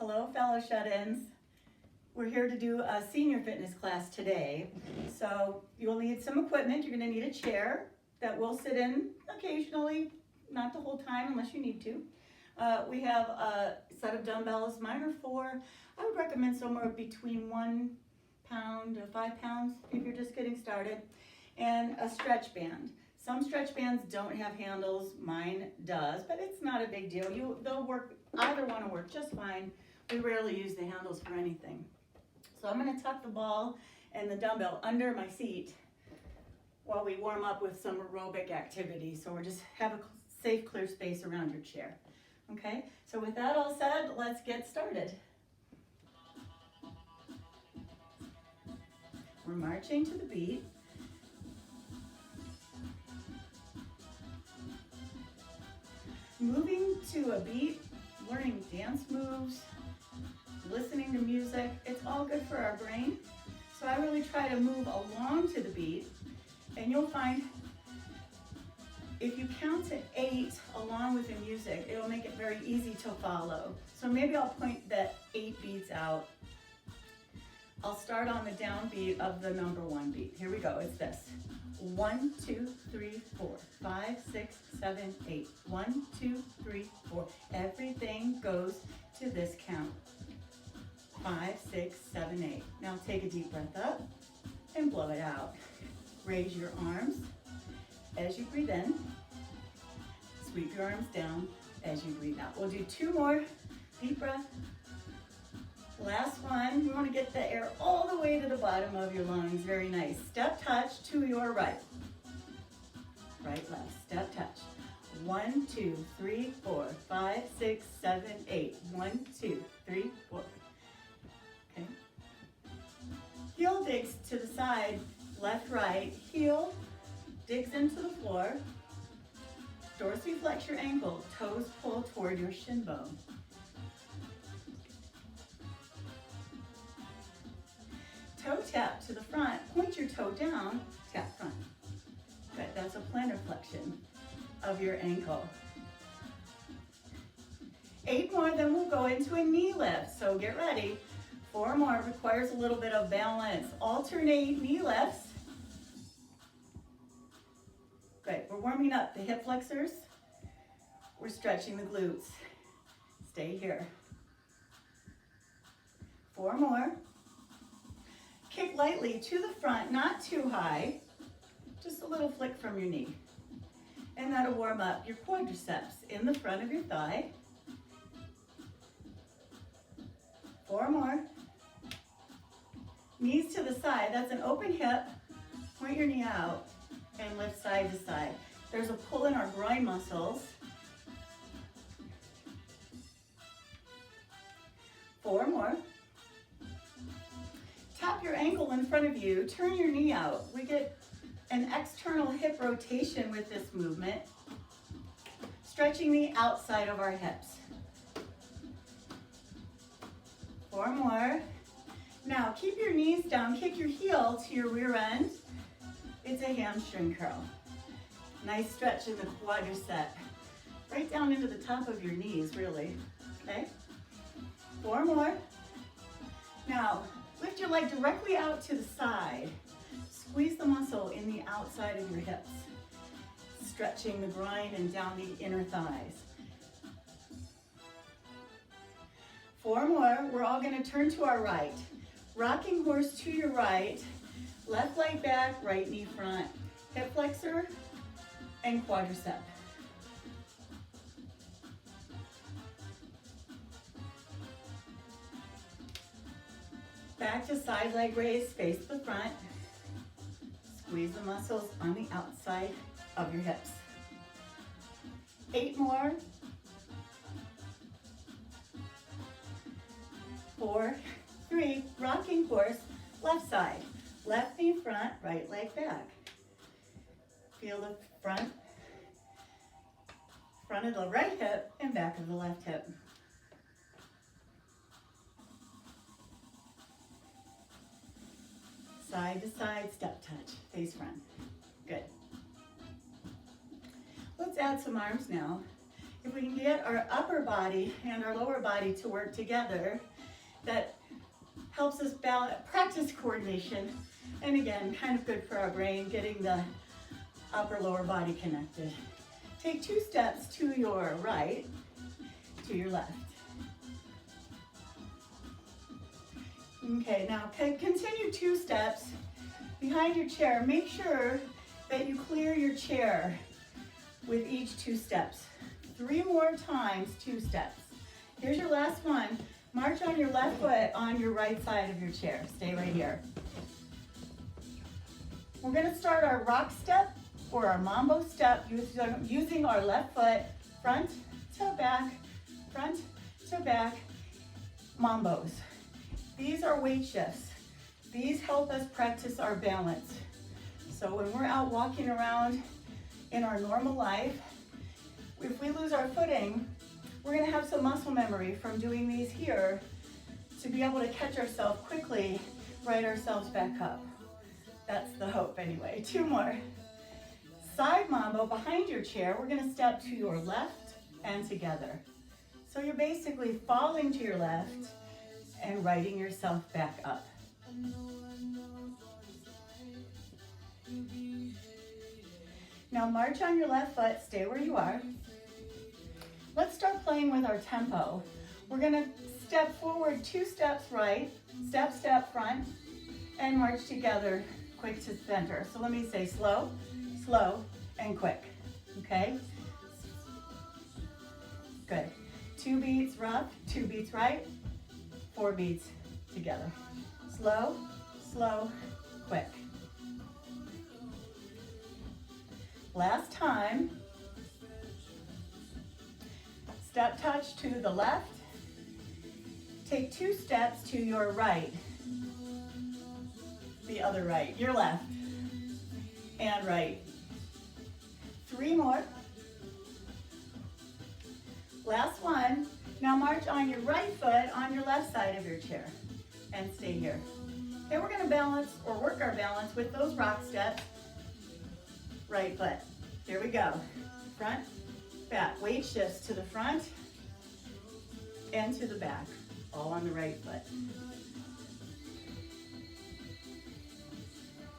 Hello, fellow shut-ins. We're here to do a senior fitness class today. So you'll need some equipment. You're going to need a chair that will sit in occasionally, not the whole time unless you need to. We have a set of dumbbells. Mine are 4. I would recommend somewhere between 1 pound to 5 pounds if you're just getting started. And a stretch band. Some stretch bands don't have handles. Mine does, but it's not a big deal. They'll work. Either one will work just fine. We rarely use the handles for anything. So I'm going to tuck the ball and the dumbbell under my seat while we warm up with some aerobic activity. So we're just have a safe, clear space around your chair. Okay, so with that all said, let's get started. We're marching to the beat. Moving to a beat, learning dance moves, listening to music, it's all good for our brain. So I really try to move along to the beat, and you'll find if you count to 8 along with the music, it'll make it very easy to follow. So maybe I'll point that 8 beats out. I'll start on the downbeat of the number 1 beat. Here we go, it's this. 1, 2, 3, 4, 5, 6, 7, 8. 1, 2, 3, 4. Everything goes to this count. 5, 6, 7, 8. Now take a deep breath up and blow it out. Raise your arms as you breathe in. Sweep your arms down as you breathe out. We'll do 2 more. Deep breath. Last one. We want to get the air all the way to the bottom of your lungs. Very nice. Step touch to your right. Right, left. Step touch. 1, 2, 3, 4, 5, 6, 7, 8. 1, 2, 3, 4. Okay. Heel digs to the side, left, right. Heel digs into the floor. Dorsiflex your ankle. Toes pull toward your shin bone. Toe tap to the front, point your toe down, tap front. Good, that's a plantar flexion of your ankle. 8 more, then we'll go into a knee lift. So get ready. 4 more, requires a little bit of balance. Alternate knee lifts. Good, we're warming up the hip flexors. We're stretching the glutes. Stay here. 4 more. Kick lightly to the front, not too high, just a little flick from your knee. And that'll warm up your quadriceps in the front of your thigh. 4 more. Knees to the side, that's an open hip. Point your knee out and lift side to side. There's a pull in our groin muscles. 4 more. Tap your ankle in front of you, turn your knee out. We get an external hip rotation with this movement, stretching the outside of our hips. 4 more. Now keep your knees down, kick your heel to your rear end. It's a hamstring curl. Nice stretch in the quadricep. Right down into the top of your knees, really. Okay? 4 more. Now, lift your leg directly out to the side. Squeeze the muscle in the outside of your hips, stretching the groin and down the inner thighs. 4 more. We're all going to turn to our right. Rocking horse to your right. Left leg back, right knee front. Hip flexor and quadricep. Back to side leg raise, face the front. Squeeze the muscles on the outside of your hips. 8 more. 4, 3, rocking horse, left side. Left knee front, right leg back. Feel the front of the right hip and back of the left hip. Side to side, step touch, face front. Good. Let's add some arms now. If we can get our upper body and our lower body to work together, that helps us practice coordination. And again, kind of good for our brain, getting the upper lower body connected. Take 2 steps to your right, to your left. Okay, now continue 2 steps behind your chair. Make sure that you clear your chair with each 2 steps. 3 more times, 2 steps. Here's your last one. March on your left foot on your right side of your chair. Stay right here. We're gonna start our rock step or our Mambo Step using our left foot, front to back, Mambos. These are weight shifts. These help us practice our balance. So when we're out walking around in our normal life, if we lose our footing, we're gonna have some muscle memory from doing these here to be able to catch ourselves quickly, right ourselves back up. That's the hope anyway. 2 more. Side Mambo behind your chair. We're gonna step to your left and together. So you're basically falling to your left and righting yourself back up. Now march on your left foot, stay where you are. Let's start playing with our tempo. We're gonna step forward 2 steps right, step front, and march together, quick to center. So let me say slow, slow, and quick, okay? Good. 2 beats rough, 2 beats right, 4 beats together. Slow, slow, quick. Last time. Step touch to the left. Take 2 steps to your right. The other right, your left. And right. 3 more. Last one. Now march on your right foot on your left side of your chair. And stay here. Okay, we're gonna balance or work our balance with those rock steps. Right foot. Here we go. Front, back. Weight shifts to the front and to the back. All on the right foot.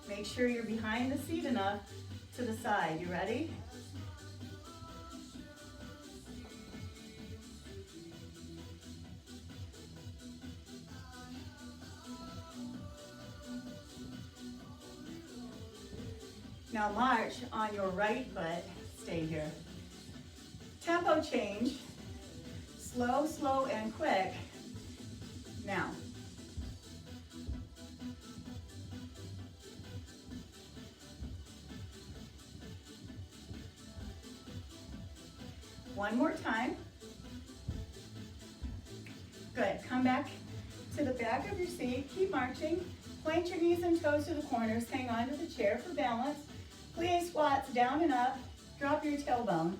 Make sure you're behind the seat enough to the side. You ready? Now march on your right foot, stay here. Tempo change, slow, slow, and quick. Now. One more time. Good, come back to the back of your seat, keep marching. Point your knees and toes to the corners, hang on to the chair for balance. Plie squats down and up, drop your tailbone,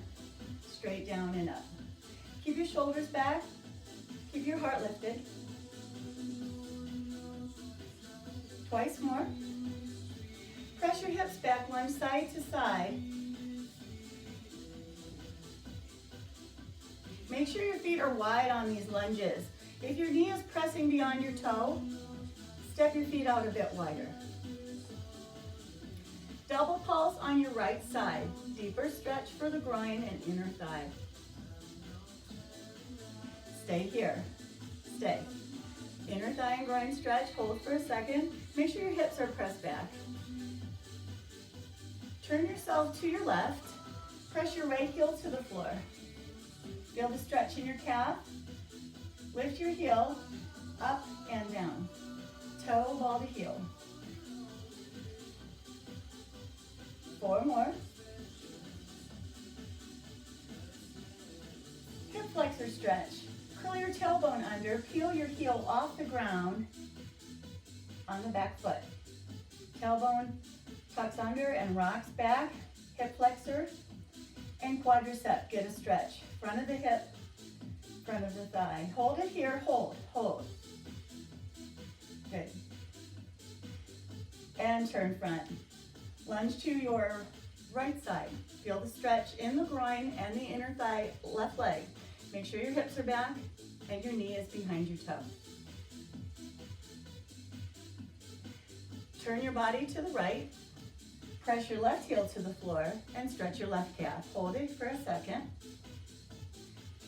straight down and up. Keep your shoulders back, keep your heart lifted. Twice more. Press your hips back, lunge side to side. Make sure your feet are wide on these lunges. If your knee is pressing beyond your toe, step your feet out a bit wider. Double pulse on your right side. Deeper stretch for the groin and inner thigh. Stay here. Stay. Inner thigh and groin stretch. Hold for a second. Make sure your hips are pressed back. Turn yourself to your left. Press your right heel to the floor. Feel the stretch in your calf. Lift your heel up and down. Toe, ball to heel. 4 more. Hip flexor stretch. Curl your tailbone under, peel your heel off the ground on the back foot. Tailbone tucks under and rocks back. Hip flexor and quadricep. Get a stretch. Front of the hip, front of the thigh. Hold it here, hold, hold. Good. And turn front. Lunge to your right side. Feel the stretch in the groin and the inner thigh, left leg. Make sure your hips are back and your knee is behind your toe. Turn your body to the right. Press your left heel to the floor and stretch your left calf. Hold it for a second.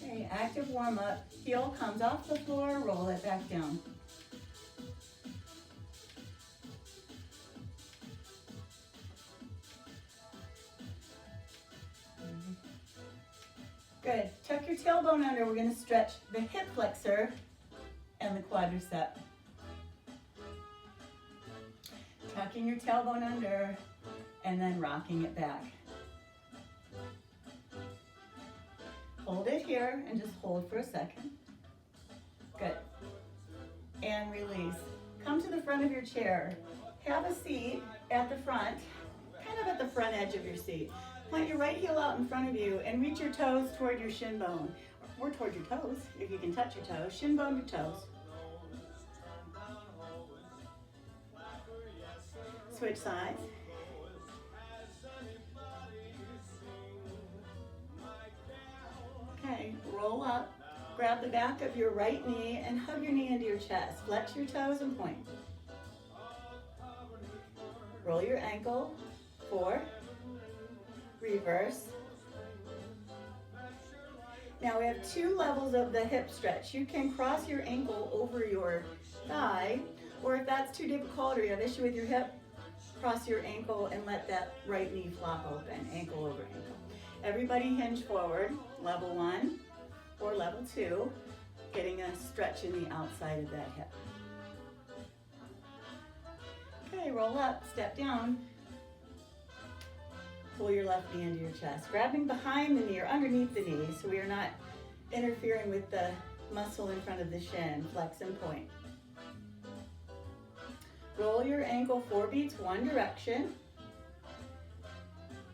Okay, active warm up. Heel comes off the floor, roll it back down. Good. Tuck your tailbone under. We're going to stretch the hip flexor and the quadricep. Tucking your tailbone under and then rocking it back. Hold it here and just hold for a second. Good. And release. Come to the front of your chair. Have a seat at the front, kind of at the front edge of your seat. Plant your right heel out in front of you and reach your toes toward your shin bone. Or toward your toes, if you can touch your toes. Shin bone to toes. Switch sides. Okay, roll up. Grab the back of your right knee and hug your knee into your chest. Flex your toes and point. Roll your ankle. 4. Reverse. Now we have 2 levels of the hip stretch. You can cross your ankle over your thigh, or if that's too difficult or you have issue with your hip, cross your ankle and let that right knee flop open, ankle over ankle. Everybody hinge forward, level 1 or level 2, getting a stretch in the outside of that hip. Okay, roll up, step down. Pull your left knee into your chest, grabbing behind the knee or underneath the knee so we are not interfering with the muscle in front of the shin. Flex and point. Roll your ankle 4 beats, one direction.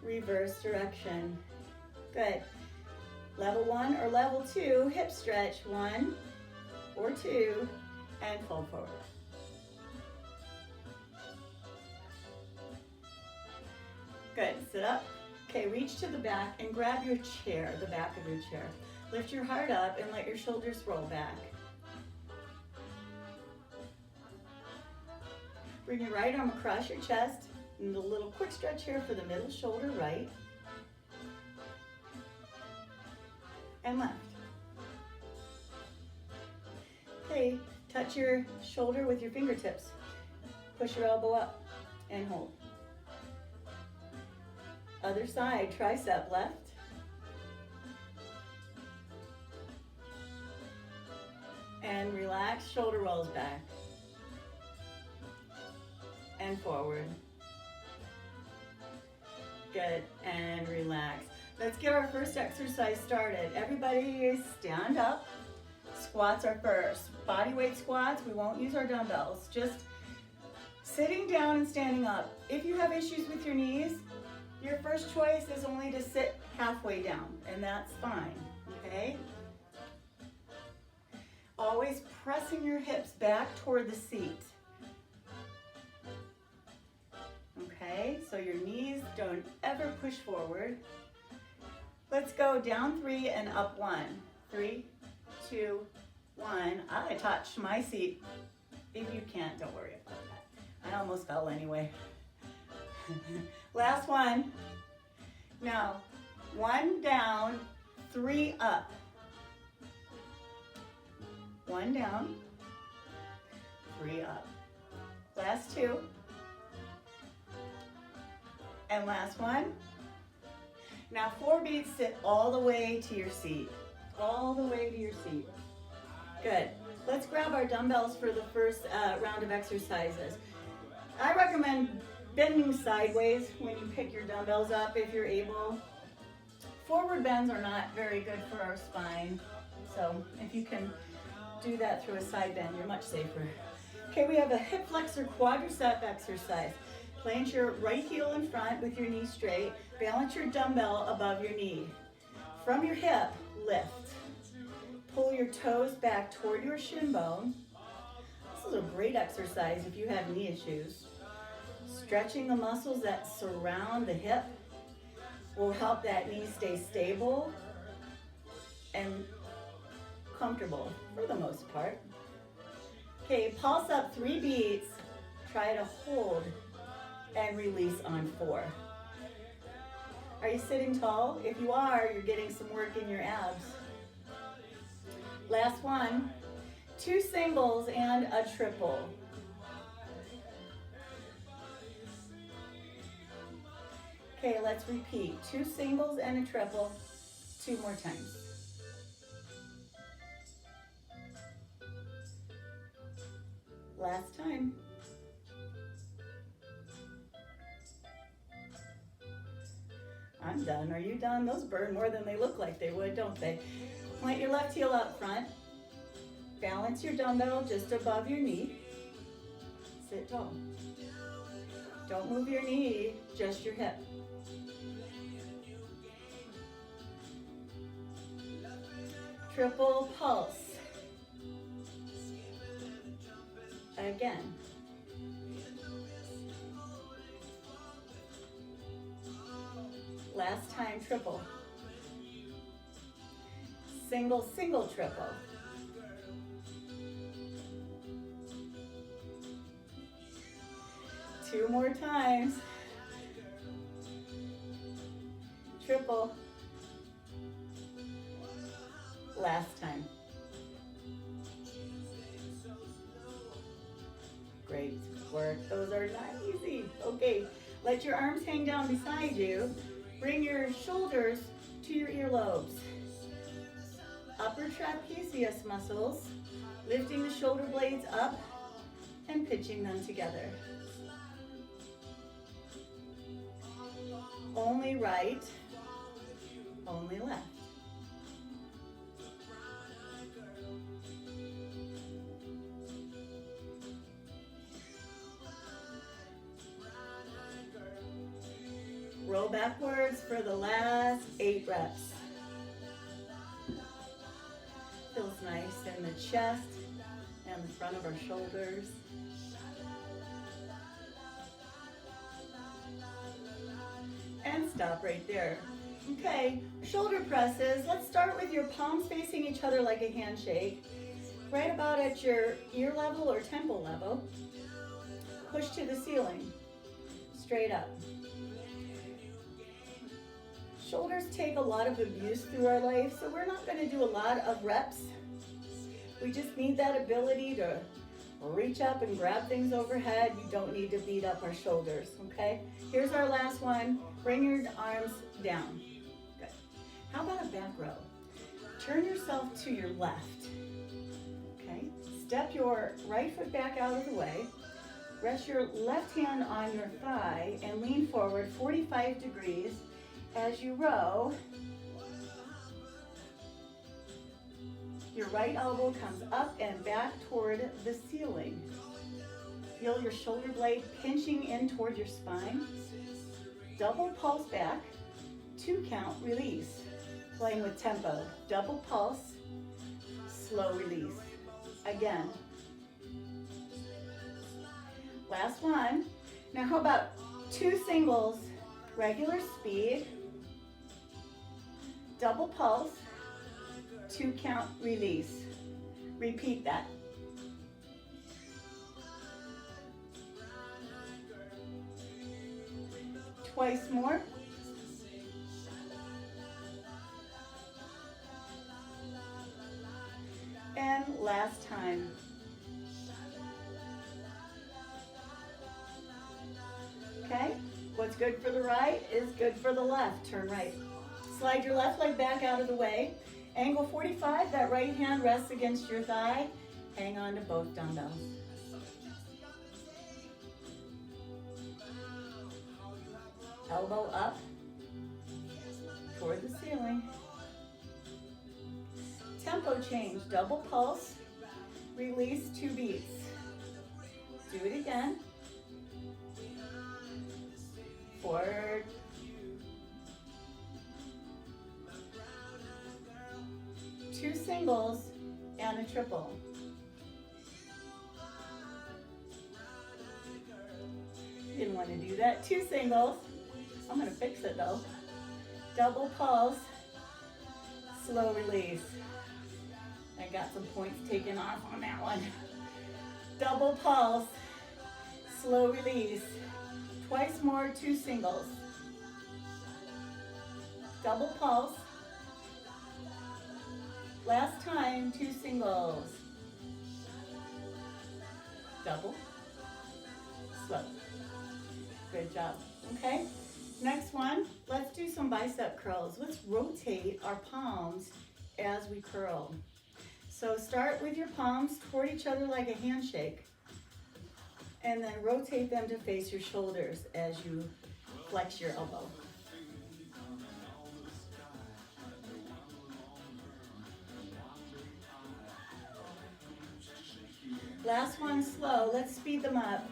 Reverse direction. Good. Level 1 or level 2, hip stretch, 1 or 2, and fold forward. Good, sit up. Okay, reach to the back and grab your chair, the back of your chair. Lift your heart up and let your shoulders roll back. Bring your right arm across your chest and a little quick stretch here for the middle shoulder right and left. Okay, touch your shoulder with your fingertips. Push your elbow up and hold. Other side, tricep left. And relax, shoulder rolls back. And forward. Good, and relax. Let's get our first exercise started. Everybody stand up. Squats are first. Body weight squats, we won't use our dumbbells. Just sitting down and standing up. If you have issues with your knees, your first choice is only to sit halfway down, and that's fine, okay? Always pressing your hips back toward the seat. Okay, so your knees don't ever push forward. Let's go down 3 and up 1. 3, 2, 1. I touched my seat. If you can't, don't worry about that. I almost fell anyway. Last one. Now, 1 down, 3 up. 1 down, 3 up. Last 2. And last one. Now 4 beats, sit all the way to your seat. All the way to your seat. Good. Let's grab our dumbbells for the first round of exercises. I recommend bending sideways when you pick your dumbbells up if you're able. Forward bends are not very good for our spine. So if you can do that through a side bend, you're much safer. Okay, we have a hip flexor quadricep exercise. Plant your right heel in front with your knee straight. Balance your dumbbell above your knee. From your hip, lift. Pull your toes back toward your shin bone. This is a great exercise if you have knee issues. Stretching the muscles that surround the hip will help that knee stay stable and comfortable for the most part. Okay, pulse up 3 beats. Try to hold and release on 4. Are you sitting tall? If you are, you're getting some work in your abs. Last one, 2 singles and a triple. Okay, let's repeat. 2 singles and a triple, 2 more times. Last time. I'm done. Are you done? Those burn more than they look like they would, don't they? Point your left heel out front. Balance your dumbbell just above your knee. Sit tall. Don't move your knee, just your hip. Triple pulse. Again. Last time, triple. Single, single, triple. Two more times. Triple. Last time. Great work. Those are not easy. Okay, let your arms hang down beside you. Bring your shoulders to your earlobes. Upper trapezius muscles, lifting the shoulder blades up and pitching them together. Only right, only left. Roll backwards for the last 8 reps. Feels nice in the chest and the front of our shoulders. And stop right there. Okay, shoulder presses. Let's start with your palms facing each other like a handshake. Right about at your ear level or temple level. Push to the ceiling. Straight up. Shoulders take a lot of abuse through our life, so we're not going to do a lot of reps. We just need that ability to reach up and grab things overhead. You don't need to beat up our shoulders, okay? Here's our last one. Bring your arms down. Good. How about a back row? Turn yourself to your left, okay? Step your right foot back out of the way. Rest your left hand on your thigh and lean forward 45 degrees. As you row, your right elbow comes up and back toward the ceiling. Feel your shoulder blade pinching in toward your spine. Double pulse back, 2 count, release. Playing with tempo. Double pulse, slow release. Again. Last one. Now how about 2 singles, regular speed. Double pulse, 2 count, release. Repeat that. Twice more. And last time. Okay, what's good for the right is good for the left. Turn right. Slide your left leg back out of the way. Angle 45, that right hand rests against your thigh. Hang on to both dumbbells. Elbow up toward the ceiling. Tempo change, double pulse, release 2 beats. Do it again. Forward. Two singles and a triple. Didn't want to do that. 2 singles. I'm going to fix it though. Double pulse, slow release. I got some points taken off on that one. Double pulse, slow release. Twice more, 2 singles. Double pulse. Last time, 2 singles. Double, slow. Good job, okay? Next one, let's do some bicep curls. Let's rotate our palms as we curl. So start with your palms toward each other like a handshake, and then rotate them to face your shoulders as you flex your elbow. Last one, slow. Let's speed them up.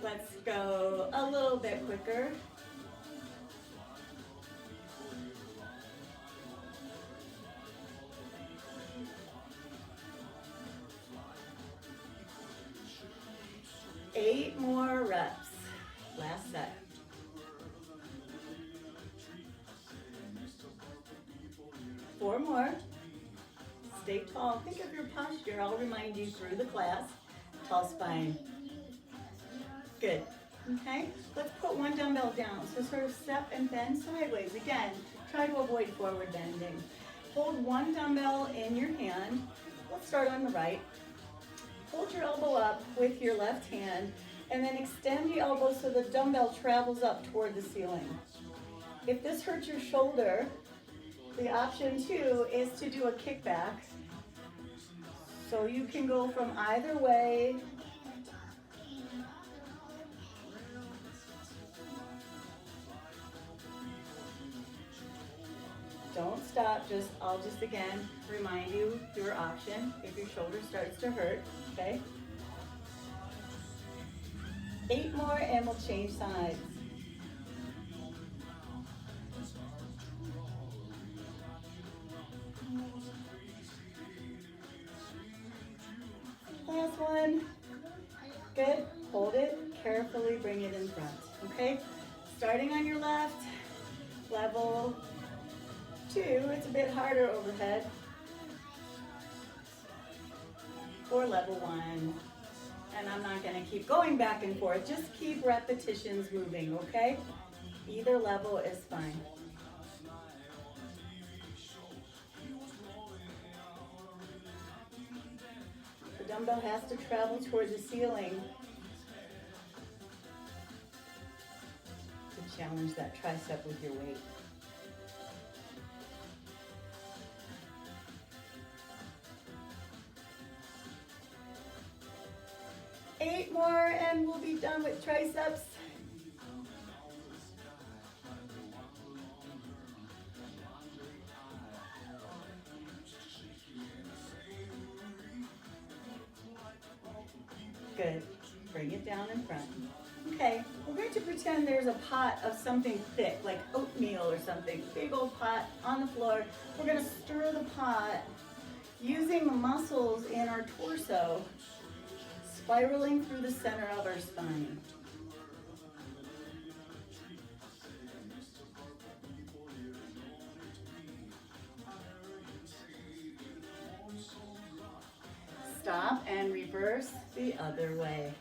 Let's go a little bit quicker. Eight more reps. Last set. Four more. Stay tall. Think of your posture. I'll remind you through the class. Tall spine. Good. Okay, let's put one dumbbell down. So sort of step and bend sideways. Again, try to avoid forward bending. Hold one dumbbell in your hand. Let's start on the right. Hold your elbow up with your left hand and then extend the elbow so the dumbbell travels up toward the ceiling. If this hurts your shoulder, the option too is to do a kickback. So you can go from either way. Don't stop, I'll just again remind you your option if your shoulder starts to hurt, okay? 8 more and we'll change sides. Last one. Good. Hold it. Carefully bring it in front. Okay? Starting on your left. Level 2. It's a bit harder overhead. Or level 1. And I'm not going to keep going back and forth. Just keep repetitions moving, okay? Either level is fine. The dumbbell has to travel towards the ceiling to challenge that tricep with your weight. Eight more and we'll be done with triceps. Good. Bring it down in front. Okay, we're going to pretend there's a pot of something thick, like oatmeal or something. Big old pot on the floor. We're going to stir the pot using the muscles in our torso, spiraling through the center of our spine. Stop and reverse the other way.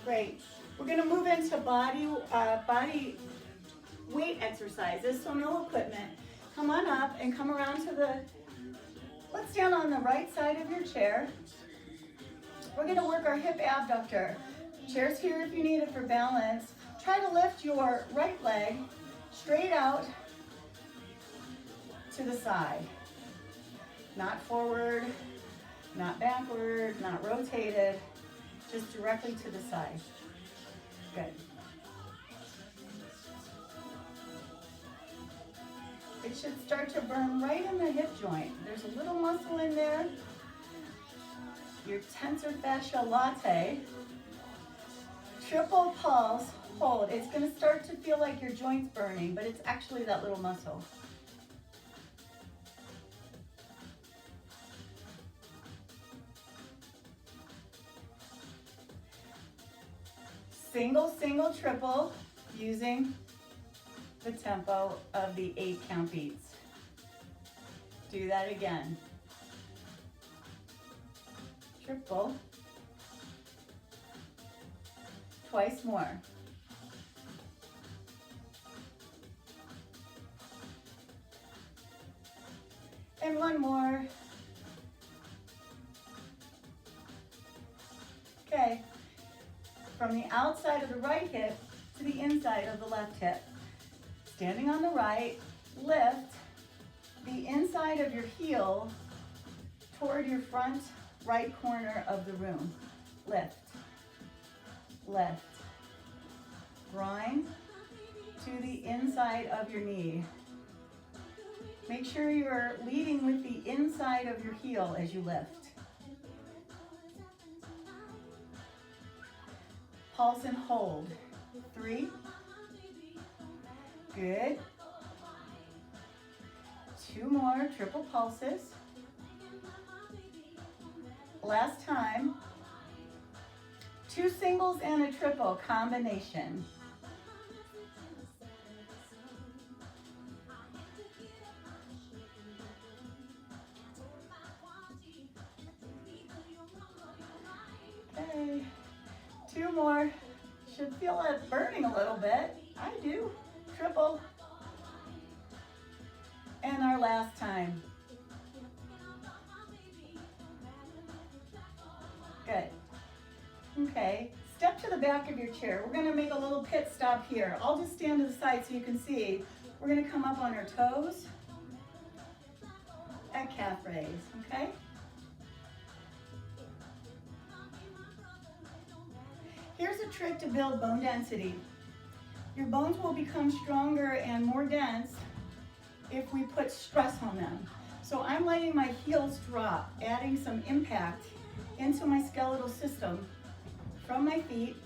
Great. We're going to move into body weight exercises, so no equipment. Come on up and come around to let's stand on the right side of your chair. We're going to work our hip abductor. Chair's here if you need it for balance. Try to lift your right leg straight out to the side. Not forward, not backward, not rotated, just directly to the side. Good. It should start to burn right in the hip joint. There's a little muscle in there. Your tensor fascia latae. Triple pulse, hold. It's going to start to feel like your joint's burning, but it's actually that little muscle. Single, single, triple, using the tempo of the 8 count beats. Do that again. Triple. Twice more. And one more. Okay. From the outside of the right hip to the inside of the left hip. Standing on the right, lift the inside of your heel toward your front right corner of the room. Lift, lift. Grind to the inside of your knee. Make sure you're leading with the inside of your heel as you lift. Pulse and hold. 3. Good. 2 more triple pulses. Last time. 2 singles and a triple combination. Okay. 2 more. Should feel it burning a little bit. I do. Triple. And our last time. Good. Okay. Step to the back of your chair. We're going to make a little pit stop here. I'll just stand to the side so you can see. We're going to come up on our toes at calf raise. Okay? Here's a trick to build bone density. Your bones will become stronger and more dense if we put stress on them. So I'm letting my heels drop, adding some impact into my skeletal system from my feet,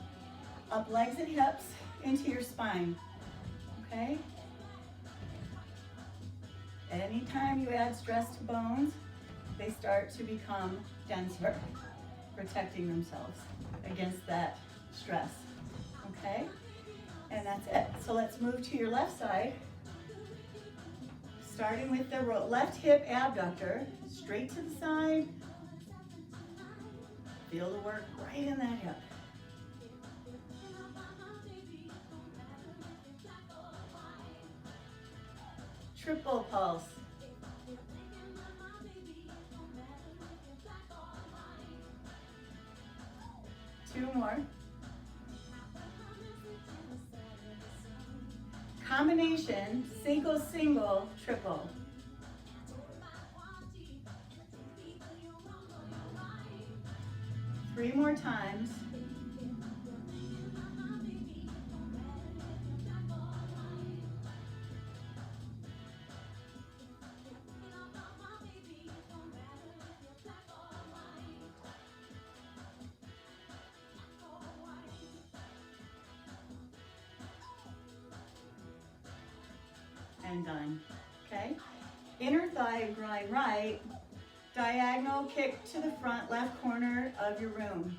up legs and hips, into your spine, okay? Anytime you add stress to bones, they start to become denser, protecting themselves against that stress, okay? And that's it. So let's move to your left side. Starting with the left hip abductor, straight to the side. Feel the work right in that hip. Triple pulse. Two more. Combination, single, single, triple. Three more times. And done, okay? Inner thigh grind right, diagonal kick to the front left corner of your room.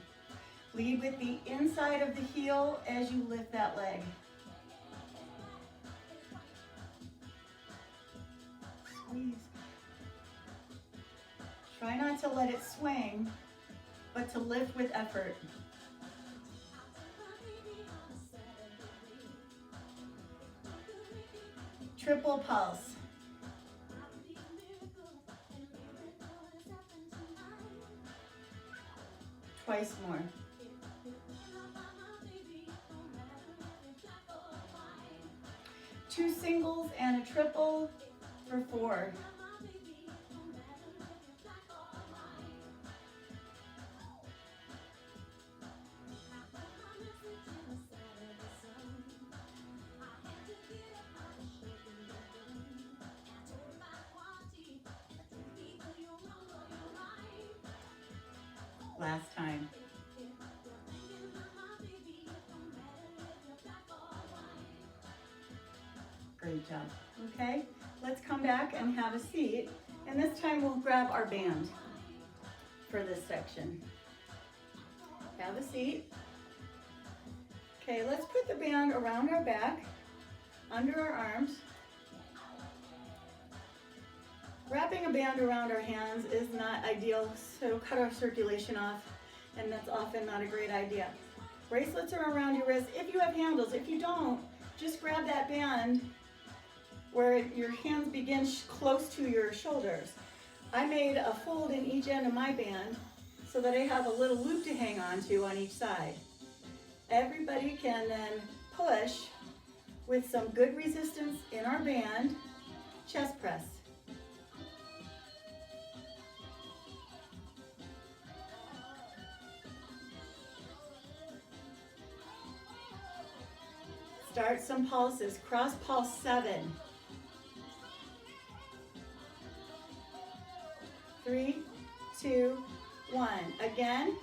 Lead with the inside of the heel as you lift that leg. Squeeze. Try not to let it swing, but to lift with effort. Triple pulse. Twice more. Two singles and a triple for 4. Last time. Great job. Okay, let's come back and have a seat. And this time we'll grab our band for this section. Have a seat. Okay, let's put the band around our back, under our arms. Wrapping a band around our hands is not ideal, so it'll cut our circulation off, and that's often not a great idea. Bracelets are around your wrist if you have handles. If you don't, just grab that band where your hands begin close to your shoulders. I made a fold in each end of my band so that I have a little loop to hang on to on each side. Everybody can then push with some good resistance in our band, chest press. Start some pulses. Cross pulse 7. 3, 2, 1. Again.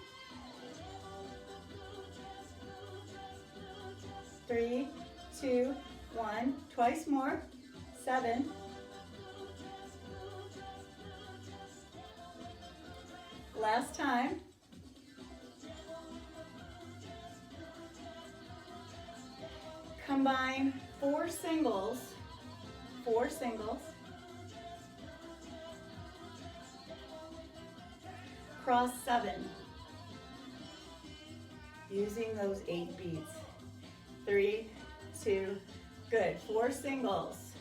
3, 2, 1. Twice more. 7. Last time. Combine 4 singles. Cross 7. Using those 8 beats. 3, 2, good. 4 singles.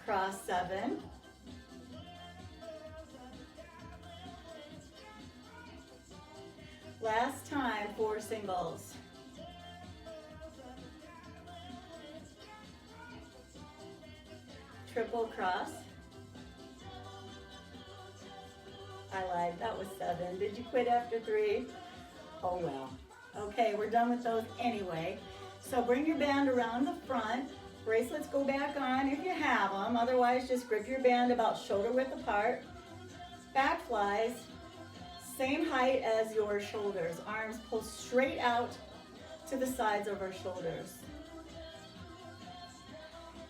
Cross 7. Last time, 4 singles. Triple cross. I lied, that was 7. Did you quit after 3? Oh well. Okay, we're done with those anyway. So bring your band around the front. Bracelets go back on if you have them. Otherwise, just grip your band about shoulder width apart. Back flies. Same height as your shoulders. Arms pull straight out to the sides of our shoulders.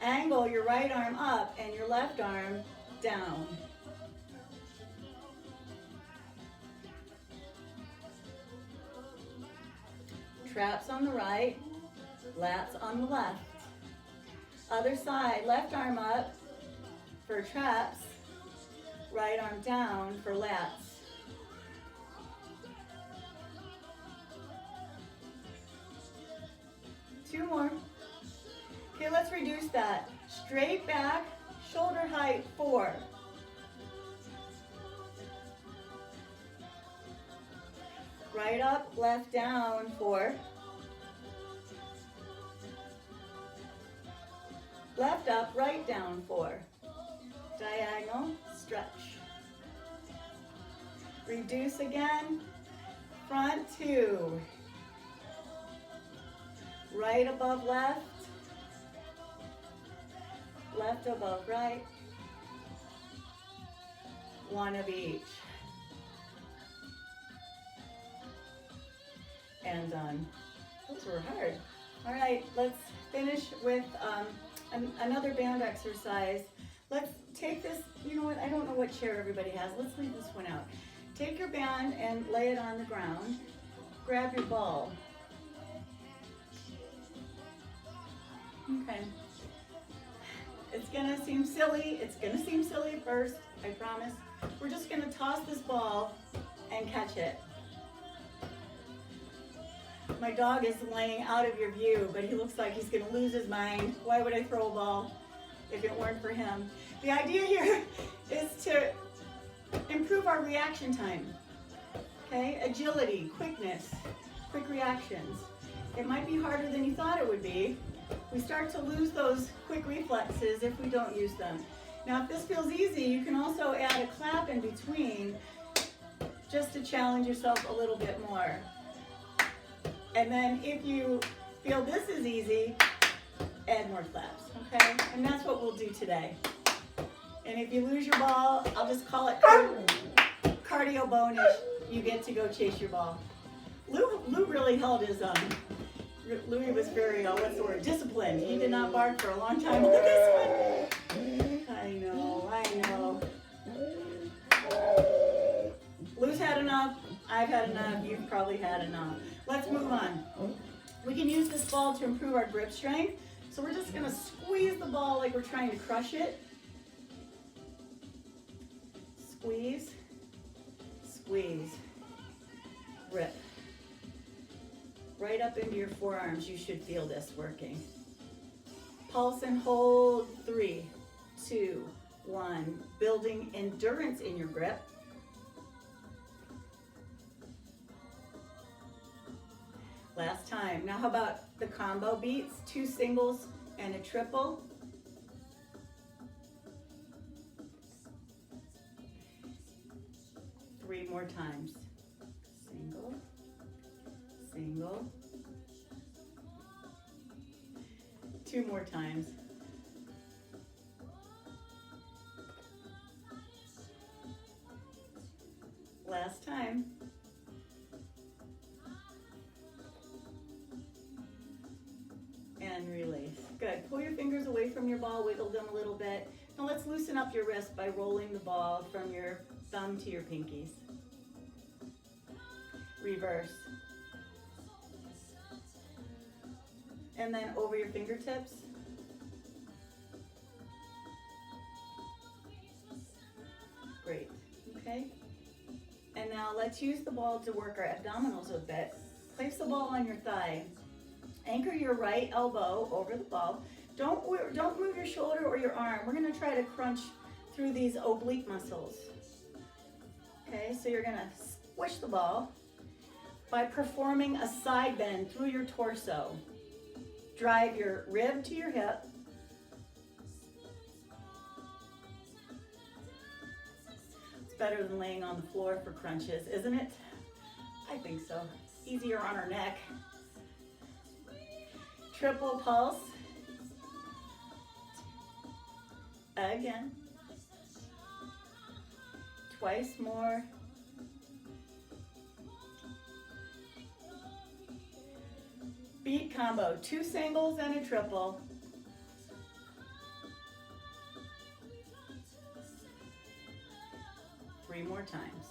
Angle your right arm up and your left arm down. Traps on the right, lats on the left. Other side, left arm up for traps, right arm down for lats. Two more. Okay, let's reduce that. Straight back, shoulder height 4. Right up, left down 4. Left up, right down 4. Diagonal, stretch. Reduce again. Front 2. Right above left. Left above right. 1 of each. And done. Those were hard. All right, let's finish with another band exercise. Let's take this, you know what, I don't know what chair everybody has. Let's leave this one out. Take your band and lay it on the ground. Grab your ball. Okay. It's gonna seem silly. It's gonna seem silly at first, I promise. We're just gonna toss this ball and catch it. My dog is laying out of your view, but he looks like he's gonna lose his mind. Why would I throw a ball if it weren't for him? The idea here is to improve our reaction time, okay? Agility, quickness, quick reactions. It might be harder than you thought it would be. We start to lose those quick reflexes if we don't use them. Now, if this feels easy, you can also add a clap in between just to challenge yourself a little bit more. And then if you feel this is easy, add more claps, okay? And that's what we'll do today. And if you lose your ball, I'll just call it cardio bonus. You get to go chase your ball. Lou really held his Louis was very, what's the word, disciplined. He did not bark for a long time with this one. I know. Lou's had enough. I've had enough. You've probably had enough. Let's move on. We can use this ball to improve our grip strength. So we're just gonna squeeze the ball like we're trying to crush it. Squeeze, squeeze, rip. Right up into your forearms, you should feel this working. Pulse and hold, 3, 2, 1. Building endurance in your grip. Last time. Now how about the combo beats? 2 singles and a triple. Three more times. Single, single. 2 more times. Last time. And release. Good. Pull your fingers away from your ball, wiggle them a little bit. Now let's loosen up your wrist by rolling the ball from your thumb to your pinkies. Reverse. And then over your fingertips. Great. Okay. And now let's use the ball to work our abdominals a bit. Place the ball on your thigh. Anchor your right elbow over the ball. Don't move your shoulder or your arm. We're going to try to crunch through these oblique muscles. Okay, so you're going to squish the ball by performing a side bend through your torso. Drive your rib to your hip. It's better than laying on the floor for crunches, isn't it? I think so. Easier on our neck. Triple pulse. Again. Twice more. Beat combo, 2 singles and a triple. Three more times.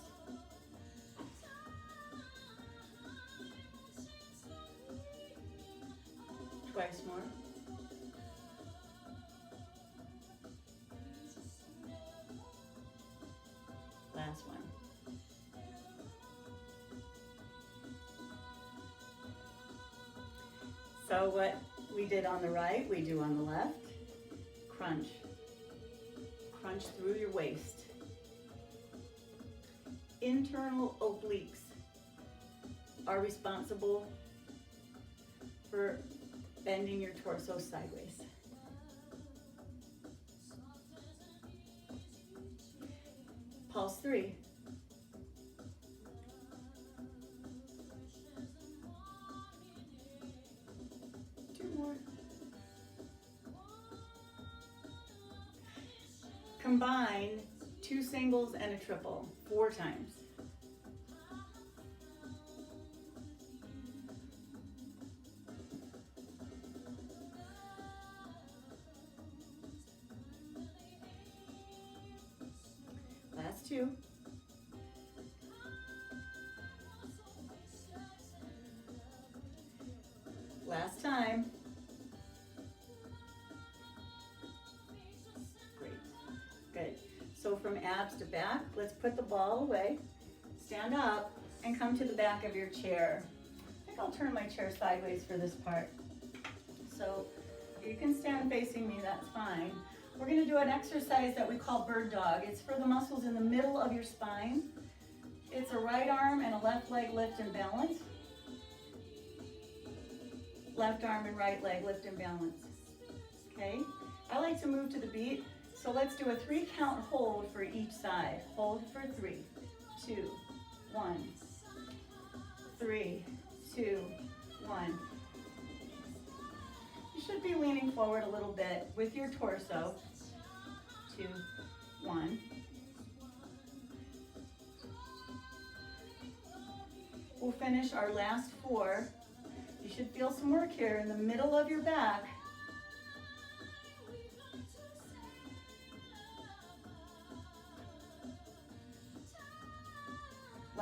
Twice more. Last one. So what we did on the right, we do on the left. Crunch. Crunch through your waist. Internal obliques are responsible for bending your torso sideways. Pulse 3. More. Combine 2 singles and a triple 4 times. Last 2. Last time. Great. Good. So from abs to back, let's put the ball away, stand up, and come to the back of your chair. I think I'll turn my chair sideways for this part. So you can stand facing me, that's fine. We're going to do an exercise that we call bird dog. It's for the muscles in the middle of your spine. It's a right arm and a left leg lift and balance. Left arm and right leg lift and balance. Okay? I like to move to the beat, so let's do a 3 count hold for each side. Hold for 3, 2, 1. 3, 2, 1. You should be leaning forward a little bit with your torso. 2, 1. We'll finish our last 4. You should feel some work here in the middle of your back.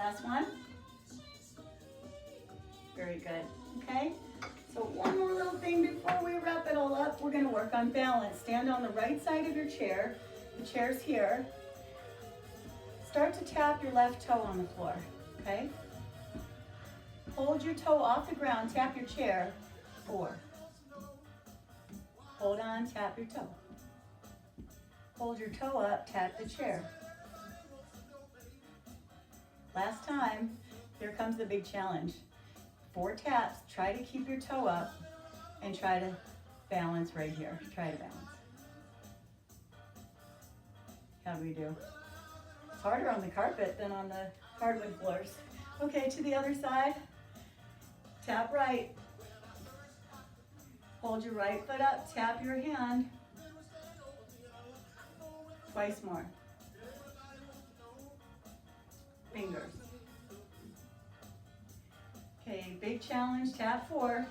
Last one. Very good, okay? So one more little thing before we wrap it all up. We're gonna work on balance. Stand on the right side of your chair. The chair's here. Start to tap your left toe on the floor, okay? Hold your toe off the ground, tap your chair. 4. Hold on, tap your toe. Hold your toe up, tap the chair. Last time, here comes the big challenge. 4 taps, try to keep your toe up and try to balance right here. Try to balance. How do we do? It's harder on the carpet than on the hardwood floors. Okay, to the other side. Tap right. Hold your right foot up, tap your hand. Twice more. Fingers. Okay, big challenge, tap 4.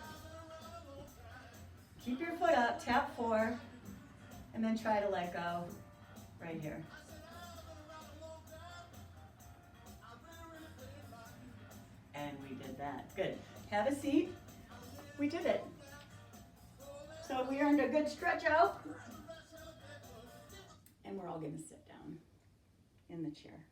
Keep your foot up, tap 4, and then try to let go right here. And we did that. Good. Have a seat. We did it. So we earned a good stretch out. And we're all going to sit down in the chair.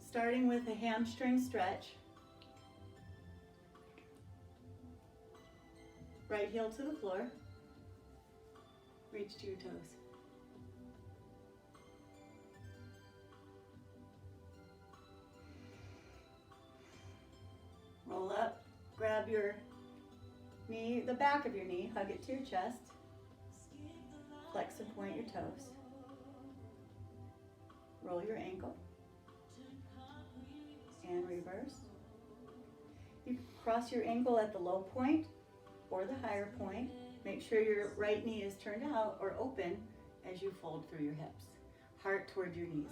Starting with a hamstring stretch. Right heel to the floor. Reach to your toes. Roll up, grab your knee, the back of your knee, hug it to your chest. Flex and point your toes. Roll your ankle. And reverse. You cross your ankle at the low point or the higher point. Make sure your right knee is turned out or open as you fold through your hips. Heart toward your knees.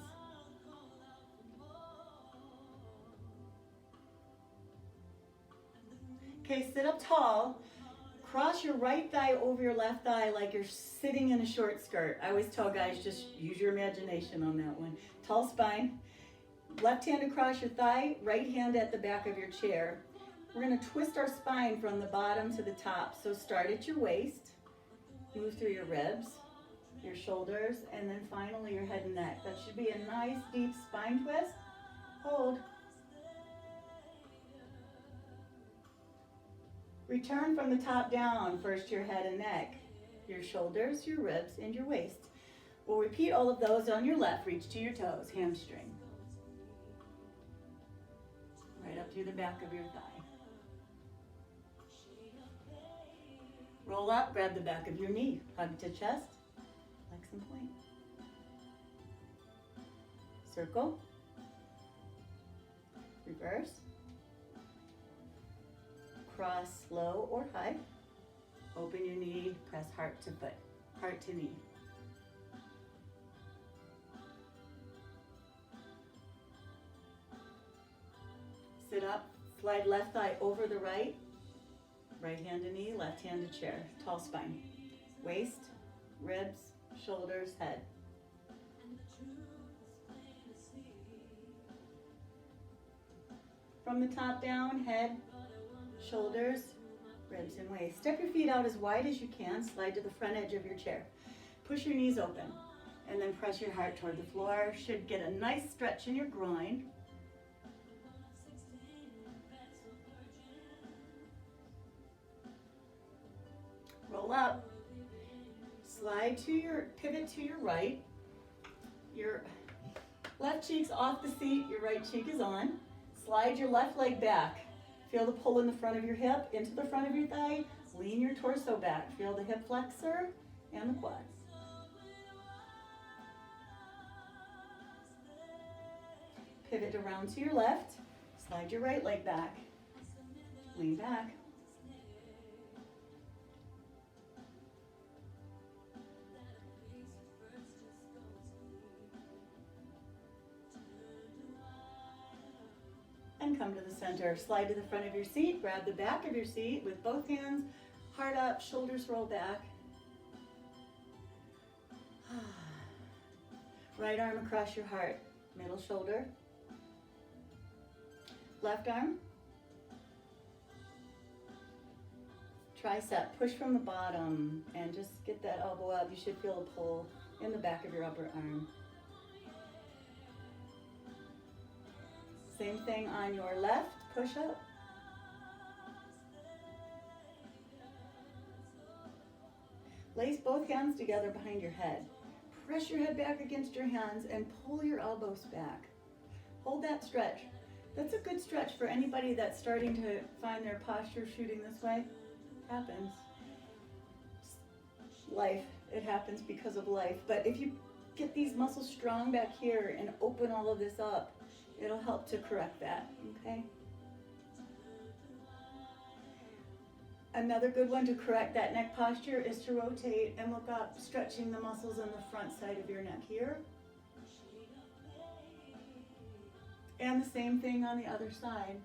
Okay, sit up tall. Cross your right thigh over your left thigh like you're sitting in a short skirt. I always tell guys, just use your imagination on that one. Tall spine. Left hand across your thigh, right hand at the back of your chair. We're going to twist our spine from the bottom to the top. So start at your waist, move through your ribs, your shoulders, and then finally your head and neck. That should be a nice deep spine twist. Hold. Return from the top down, first your head and neck, your shoulders, your ribs, and your waist. We'll repeat all of those on your left. Reach to your toes, hamstring. Right up through the back of your thigh. Roll up, grab the back of your knee, hug to chest, flex and point. Circle. Reverse. Cross low or high. Open your knee, press heart to foot, heart to knee. Sit up, slide left thigh over the right. Right hand to knee, left hand to chair. Tall spine. Waist, ribs, shoulders, head. From the top down, head, shoulders, ribs, and waist. Step your feet out as wide as you can. Slide to the front edge of your chair. Push your knees open. And then press your heart toward the floor. Should get a nice stretch in your groin. Roll up. Slide to your, pivot to your right. Your left cheek's off the seat. Your right cheek is on. Slide your left leg back. Feel the pull in the front of your hip, into the front of your thigh. Lean your torso back. Feel the hip flexor and the quads. Pivot around to your left. Slide your right leg back. Lean back. And come to the center. Slide to the front of your seat. Grab the back of your seat with both hands. Heart up, shoulders roll back. Right arm across your heart, middle shoulder. Left arm. Tricep, push from the bottom and just get that elbow up. You should feel a pull in the back of your upper arm. Same thing on your left, push up. Lace both hands together behind your head. Press your head back against your hands and pull your elbows back. Hold that stretch. That's a good stretch for anybody that's starting to find their posture shooting this way. Happens. Life, it happens because of life. But if you get these muscles strong back here and open all of this up, it'll help to correct that, okay? Another good one to correct that neck posture is to rotate and look up, stretching the muscles on the front side of your neck here. And the same thing on the other side.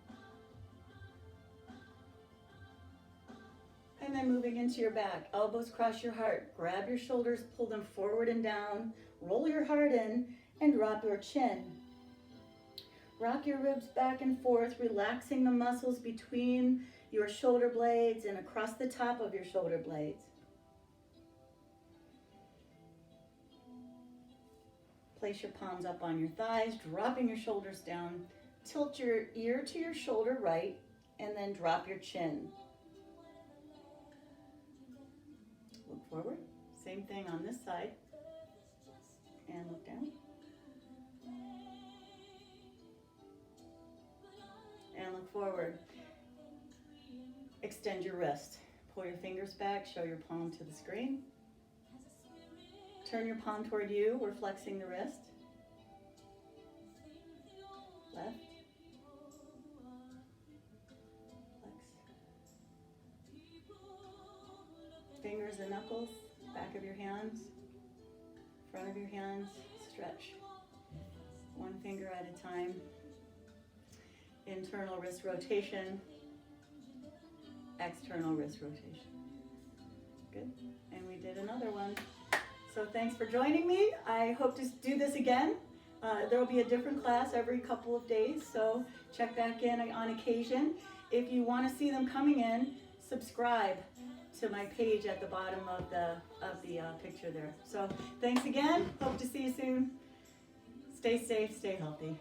And then moving into your back, elbows cross your heart. Grab your shoulders, pull them forward and down, roll your heart in, and drop your chin. Rock your ribs back and forth, relaxing the muscles between your shoulder blades and across the top of your shoulder blades. Place your palms up on your thighs, dropping your shoulders down. Tilt your ear to your shoulder right, and then drop your chin. Look forward. Same thing on this side. And look down. And look forward. Extend your wrist. Pull your fingers back, show your palm to the screen. Turn your palm toward you, we're flexing the wrist. Left. Flex. Fingers and knuckles, back of your hands, front of your hands, stretch. One finger at a time. Internal wrist rotation, external wrist rotation. Good, and we did another one. So thanks for joining me. I hope to do this again. There will be a different class every couple of days, so check back in on occasion. If you want to see them coming in, subscribe to my page at the bottom of the picture there. So thanks again. Hope to see you soon. Stay safe, stay healthy.